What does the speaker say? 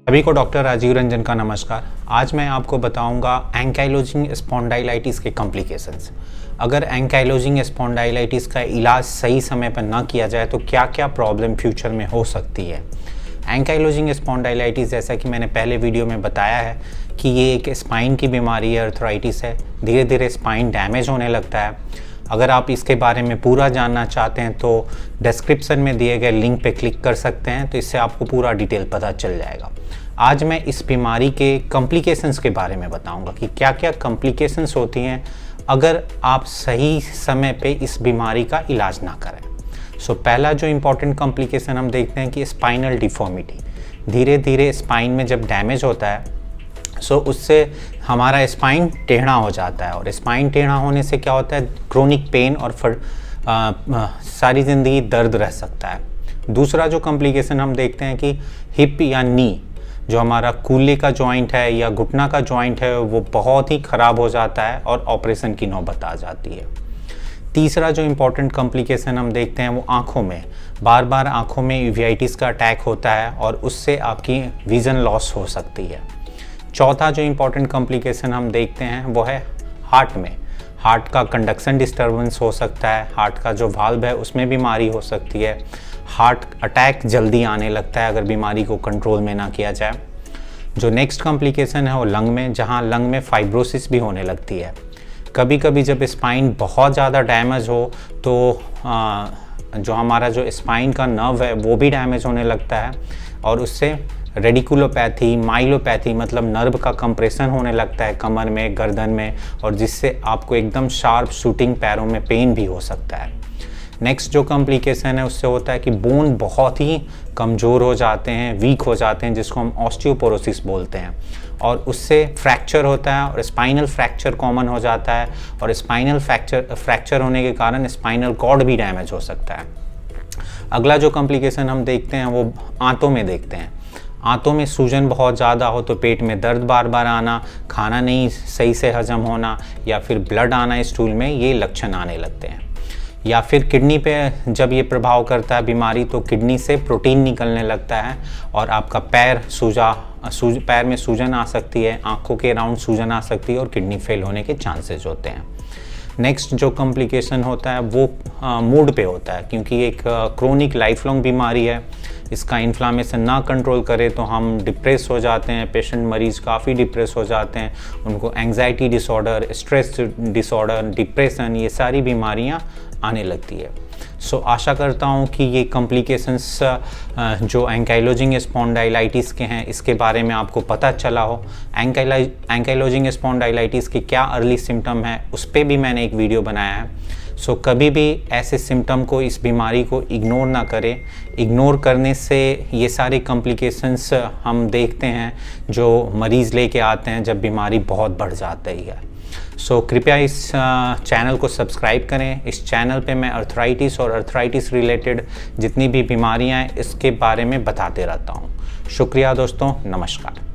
सभी को डॉक्टर राजीव रंजन का नमस्कार। आज मैं आपको बताऊंगा एंकाइलोजिंग स्पॉन्डाइलाइटिस के कॉम्प्लिकेशंस। अगर एंकाइलोजिंग स्पॉन्डाइलाइटिस का इलाज सही समय पर ना किया जाए तो क्या क्या प्रॉब्लम फ्यूचर में हो सकती है। एंकाइलोजिंग स्पॉन्डाइलाइटिस, जैसा कि मैंने पहले वीडियो में बताया है कि ये एक स्पाइन की बीमारी है, अर्थराइटिस है। धीरे धीरे स्पाइन डैमेज होने लगता है। अगर आप इसके बारे में पूरा जानना चाहते हैं तो डिस्क्रिप्शन में दिए गए लिंक पे क्लिक कर सकते हैं, तो इससे आपको पूरा डिटेल पता चल जाएगा। आज मैं इस बीमारी के कॉम्प्लिकेशंस के बारे में बताऊंगा कि क्या क्या कॉम्प्लिकेशंस होती हैं अगर आप सही समय पे इस बीमारी का इलाज ना करें। पहला जो इम्पोर्टेंट कॉम्प्लिकेशन हम देखते हैं कि स्पाइनल डिफॉर्मिटी। धीरे धीरे स्पाइन में जब डैमेज होता है उससे हमारा स्पाइन टेढ़ा हो जाता है, और स्पाइन टेढ़ा होने से क्या होता है, क्रोनिक पेन और सारी ज़िंदगी दर्द रह सकता है। दूसरा जो कॉम्प्लिकेशन हम देखते हैं कि हिप या नी, जो हमारा कूल्हे का जॉइंट है या घुटना का जॉइंट है, वो बहुत ही ख़राब हो जाता है और ऑपरेशन की नौबत आ जाती है। तीसरा जो इम्पोर्टेंट कॉम्प्लिकेशन हम देखते हैं वो आँखों में, बार बार आँखों में यूवेइटिस का अटैक होता है और उससे आपकी विज़न लॉस हो सकती है। चौथा जो इम्पोर्टेंट कॉम्प्लिकेशन हम देखते हैं वो है हार्ट में। हार्ट का कंडक्शन डिस्टर्बेंस हो सकता है, हार्ट का जो वाल्व है उसमें बीमारी हो सकती है, हार्ट अटैक जल्दी आने लगता है अगर बीमारी को कंट्रोल में ना किया जाए। जो नेक्स्ट कॉम्प्लिकेशन है वो लंग में, जहाँ लंग में फाइब्रोसिस भी होने लगती है। कभी कभी जब स्पाइन बहुत ज़्यादा डैमेज हो तो जो हमारा जो स्पाइन का नर्व है वो भी डैमेज होने लगता है, और उससे रेडिकुलोपैथी, माइलोपैथी मतलब नर्व का कंप्रेशन होने लगता है कमर में, गर्दन में, और जिससे आपको एकदम शार्प शूटिंग पैरों में पेन भी हो सकता है। नेक्स्ट जो कॉम्प्लिकेशन है उससे होता है कि बोन बहुत ही कमज़ोर हो जाते हैं, वीक हो जाते हैं, जिसको हम ऑस्टियोपोरोसिस बोलते हैं, और उससे फ्रैक्चर होता है और स्पाइनल फ्रैक्चर कॉमन हो जाता है, और स्पाइनल फ्रैक्चर होने के कारण स्पाइनल कॉर्ड भी डैमेज हो सकता है। अगला जो कॉम्प्लिकेशन हम देखते हैं वो आंतों में देखते हैं। आंतों में सूजन बहुत ज़्यादा हो तो पेट में दर्द बार बार आना, खाना नहीं सही से हजम होना, या फिर ब्लड आना स्टूल में, ये लक्षण आने लगते हैं। या फिर किडनी पे जब ये प्रभाव करता है बीमारी तो किडनी से प्रोटीन निकलने लगता है और आपका पैर में सूजन आ सकती है, आंखों के अराउंड सूजन आ सकती है और किडनी फेल होने के चांसेस होते हैं। नेक्स्ट जो कॉम्प्लिकेशन होता है वो मूड पे होता है, क्योंकि एक क्रोनिक लाइफ लॉन्ग बीमारी है। इसका इन्फ्लामेशन ना कंट्रोल करे तो हम डिप्रेस हो जाते हैं, पेशेंट मरीज़ काफ़ी डिप्रेस हो जाते हैं, उनको anxiety disorder, stress disorder, depression, ये सारी बीमारियां आने लगती है। आशा करता हूं कि ये कॉम्प्लिकेशंस जो एंकाइलोजिंग स्पॉन्डाइलाइटिस के हैं इसके बारे में आपको पता चला हो। एंकाइलोजिंग स्पॉन्डाइलाइटिस के क्या अर्ली सिम्टम है उस पर भी मैंने एक वीडियो बनाया है। कभी भी ऐसे सिम्टम को, इस बीमारी को इग्नोर ना करें। इग्नोर करने से ये सारे कॉम्प्लिकेशंस हम देखते हैं जो मरीज़ लेके आते हैं जब बीमारी बहुत बढ़ जाती है। कृपया इस चैनल को सब्सक्राइब करें। इस चैनल पे मैं अर्थराइटिस और अर्थराइटिस रिलेटेड जितनी भी बीमारियां हैं इसके बारे में बताते रहता हूं। शुक्रिया दोस्तों, नमस्कार।